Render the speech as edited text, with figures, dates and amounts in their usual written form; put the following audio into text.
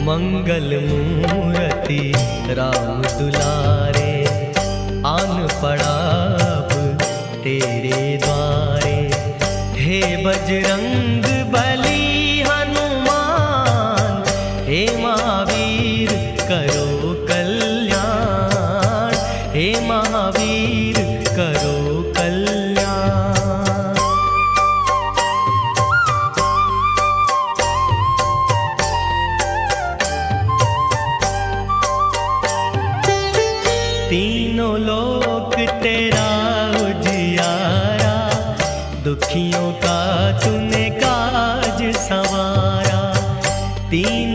मंगल मूर्ति राम दुलारे, आन पड़ा अब तेरे द्वारे। हे बजरंग बली हनुमान, हे महावीर करो कल्याण, हे महावीर करो कल्याण। तीनों लोक तेरा उजियारा, दुखियों का तूने काज संवारा। तीन